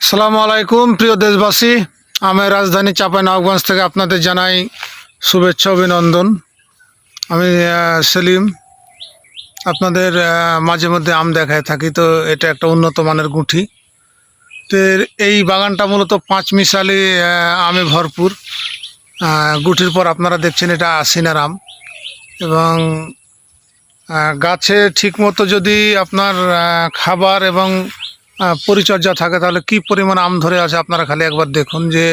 আসসালামু আলাইকুম প্রিয় দেশবাসী। আমি রাজধানী চাঁপাইনবাবগঞ্জ থেকে আপনাদের জানাই শুভেচ্ছা অভিনন্দন। আমি সেলিম, আপনাদের মাঝে মধ্যে আম দেখায় থাকি। তো এটা একটা উন্নত মানের গুঠি। তো এই বাগানটা মূলত পাঁচ মিশালি আমে ভরপুর। গুঠির পর আপনারা দেখছেন এটা আশিনার আম, এবং গাছে ঠিকমতো যদি আপনার খাবার এবং পরিচর্যা থাকে তাহলে কি পরিমাণ আম ধরে আছে আপনারা খালি একবার দেখুন যে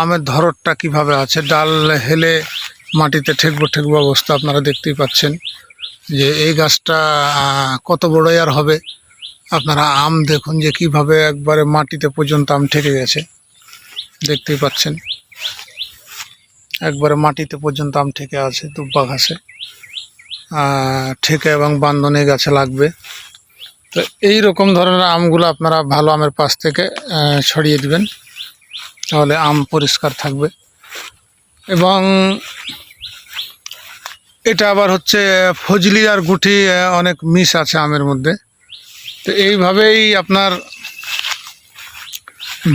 আমের ধরনটা কিভাবে আছে। ডাল হেলে মাটিতে ঠেকবো ঠেকবো অবস্থা আপনারা দেখতেই পাচ্ছেন যে এই গাছটা কত বড়ই আর হবে। আপনারা আম দেখুন যে কিভাবে একবারে মাটিতে পর্যন্ত আম ঠেকে গেছে, দেখতেই পাচ্ছেন একবারে মাটিতে পর্যন্ত আম ঠেকে আছে। দুব্বা ঘাসে ঠেকে এবং বান্ধনে গাছে লাগবে। তো এই রকম ধরনের আমগুলো আপনারা ভালো আমের পাশ থেকে ছড়িয়ে দিবেন, তাহলে আম পরিষ্কার থাকবে। এবং এটা আবার হচ্ছে ফজলি আর গুঠি অনেক মিশ আছে আমের মধ্যে। তো এইভাবেই আপনার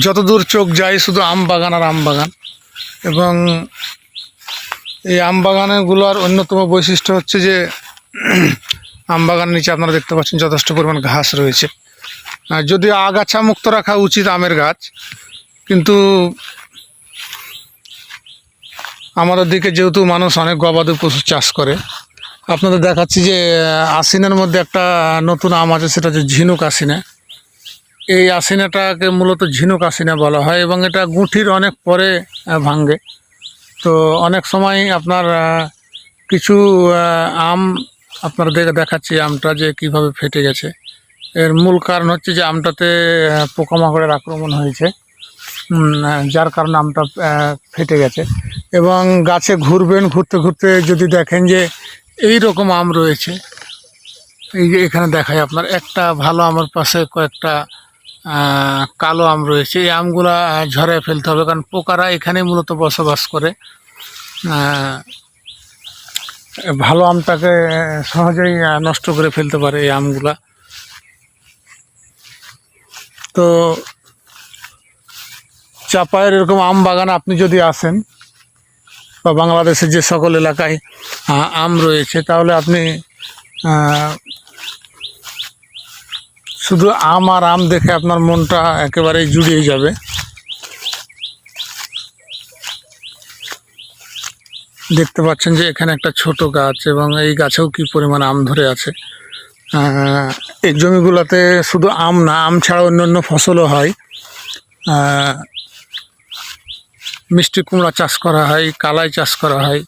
যতদূর চোখ যায় শুধু আম বাগান আর আম বাগান। এবং এই আম বাগানগুলোর অন্যতম বৈশিষ্ট্য হচ্ছে যে আম বাগানের নিচে আপনারা দেখতে পাচ্ছেন যথেষ্ট পরিমাণ ঘাস রয়েছে। যদিও আগাছা মুক্ত রাখা উচিত আমের গাছ, কিন্তু আমাদের দিকে যেহেতু মানুষ অনেক গবাদি পশু চাষ করে, আপনাদের দেখাচ্ছি যে আশিনার মধ্যে একটা নতুন আম আছে, সেটা হচ্ছে ঝিনুক আশিনা। এই আশিনাটাকে মূলত ঝিনুক আশিনা বলা হয়, এবং এটা গুঁঠির অনেক পরে ভাঙ্গে। তো অনেক সময় আপনার কিছু আম আপনারা দেখাচ্ছি আমটা যে কিভাবে ফেটে গেছে। এর মূল কারণ হচ্ছে যে আমটাতে পোকামাকড়ের আক্রমণ হয়েছে, যার কারণে আমটা ফেটে গেছে। এবং গাছে ঘুরবেন, ঘুরতে ঘুরতে যদি দেখেন যে এই রকম আম রয়েছে, এই যে এখানে দেখায় আপনার একটা ভালো আমের পাশে কয়েকটা কালো আম রয়েছে। এই আমগুলা ঝরায় ফেলতে হবে, কারণ পোকারা এখানে মূলত বসবাস করে। ভালো আমটাকে সহজেই নষ্ট করে ফেলতে পারে এই আমগুলা। তো চাপায়ের এরকম আম বাগান আপনি যদি আসেন, বা বাংলাদেশের যে সকল এলাকায় আম রয়েছে, তাহলে আপনি শুধু আম আর আম দেখে আপনার মনটা একেবারেই জুড়িয়ে যাবে। দেখতে পাচ্ছেন যে এখানে একটা ছোট গাছ, এবং এই গাছেও কি পরিমাণ আম ধরে আছে। এই জমিগুলোতে শুধু আম না, আম ছাড়া অন্যান্য ফসলও হয়। মিষ্টি কুমড়া চাষ করা হয়, কালাই চাষ করা হয়,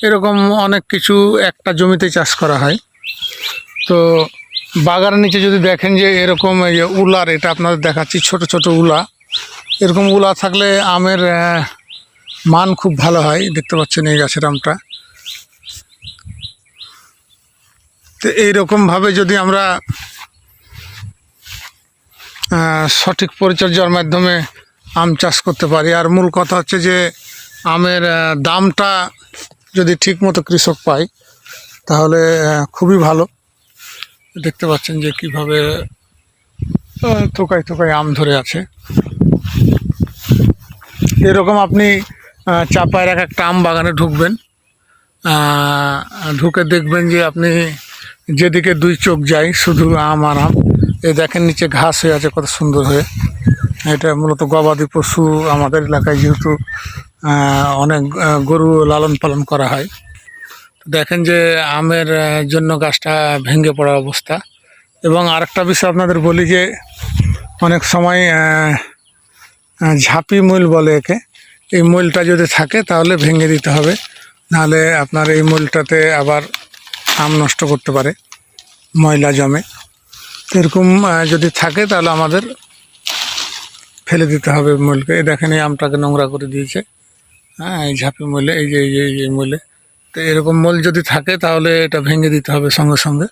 এরকম অনেক কিছু একটা জমিতে চাষ করা হয়। তো বাগানের নিচে যদি দেখেন যে এরকম এই যে উলার, এটা আপনাদের দেখাচ্ছি ছোট ছোট উলা, এরকম উলা থাকলে আমের মান খুব ভালো হয়। দেখতে পাচ্ছেন এই গাছের আমটা। তো এইরকমভাবে যদি আমরা সঠিক পরিচর্যার মাধ্যমে আম চাষ করতে পারি, আর মূল কথা হচ্ছে যে আমের দামটা যদি ঠিকমতো কৃষক পায় তাহলে খুবই ভালো। দেখতে পাচ্ছেন যে কিভাবে থোকায় থোকায় আম ধরে আছে। এরকম আপনি চাপায়ের এক একটা আম বাগানে ঢুকবেন, ঢুকে দেখবেন যে আপনি যেদিকে দুই চোখ যায় শুধু আম আর আম। এই দেখেন নিচে ঘাস হয়ে আছে কত সুন্দর হয়ে। এটা মূলত গবাদি পশু আমাদের এলাকায় যেহেতু অনেক গরু লালন পালন করা হয়। দেখেন যে আমের জন্য গাছটা ভেঙে পড়া অবস্থা। এবং আরেকটা বিষয় আপনাদের বলি যে অনেক সময় ঝাঁপি মূল বলে একে, এই মূলটা যদি থাকে তাহলে ভেঙে দিতে হবে, নাহলে আপনার এই মূলটাতে আবার আম নষ্ট করতে পারে, ময়লা জমে। এরকম যদি থাকে তাহলে আমাদের ফেলে দিতে হবে মূলকে। এই দেখেন এই আমটাকে নোংরা করে দিয়েছে, এই ঝাঁপি মূলে, এই যে এই মূলে। তো এরকম মূল যদি থাকে তাহলে এটা ভেঙে দিতে হবে সঙ্গে সঙ্গে।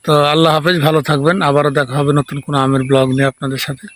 তো আল্লাহ হাফেজ, ভালো থাকবেন। আবারও দেখা হবে নতুন কোনো আমের ব্লগ নিয়ে আপনাদের সাথে।